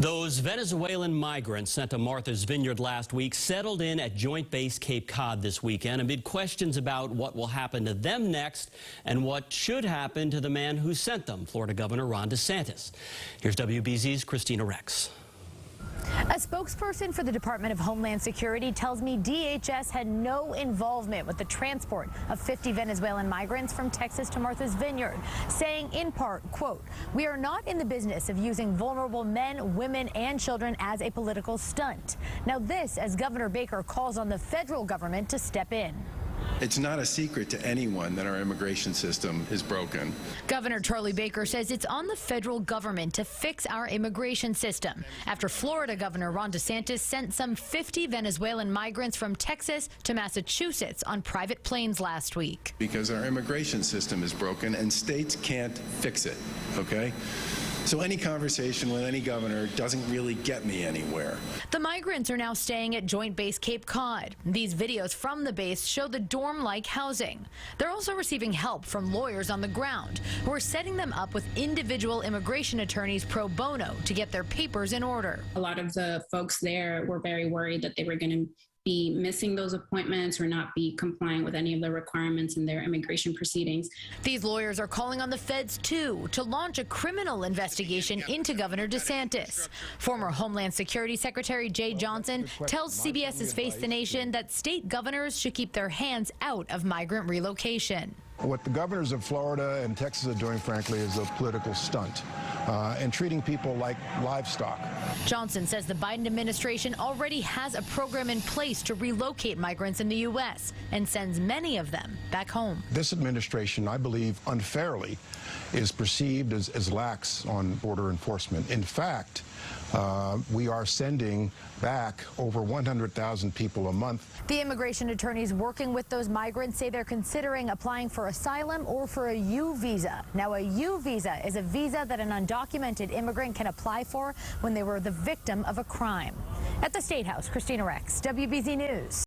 Those Venezuelan migrants sent to Martha's Vineyard last week settled in at Joint Base Cape Cod this weekend amid questions about what will happen to them next and what should happen to the man who sent them, Florida Governor Ron DeSantis. Here's WBZ's Kristina Rex. A spokesperson for the Department of Homeland Security tells me DHS had no involvement with the transport of 50 Venezuelan migrants from Texas to Martha's Vineyard, saying in part, quote, "We are not in the business of using vulnerable men, women, and children as a political stunt." Now this as Governor Baker calls on the federal government to step in. It's not a secret to anyone that our immigration system is broken. Governor Charlie Baker says it's on the federal government to fix our immigration system after Florida Governor Ron DeSantis sent some 50 Venezuelan migrants from Texas to Massachusetts on private planes last week. Because our immigration system is broken and states can't fix it, okay? So any conversation with any governor doesn't really get me anywhere. The migrants are now staying at Joint Base Cape Cod. These videos from the base show the dorm-like housing. They're also receiving help from lawyers on the ground who are setting them up with individual immigration attorneys pro bono to get their papers in order. A lot of the folks there were very worried that they were going to be missing those appointments or not be complying with any of the requirements in their immigration proceedings. These lawyers are calling on the feds, too, to launch a criminal investigation into Governor DeSantis. Former Homeland Security Secretary Jay Johnson tells CBS's Face the Nation that state governors should keep their hands out of migrant relocation. What the governors of Florida and Texas are doing, frankly, is a political stunt and treating people like livestock. Johnson says the Biden administration already has a program in place to relocate migrants in the U.S. and sends many of them back home. This administration, I believe, unfairly is perceived as lax on border enforcement. In fact, we are sending back over 100,000 people a month. The immigration attorneys working with those migrants say they're considering applying for asylum or for a U visa. Now, a U visa is a visa that an undocumented immigrant can apply for when they were the victim of a crime. At the State House, Kristina Rex, WBZ News.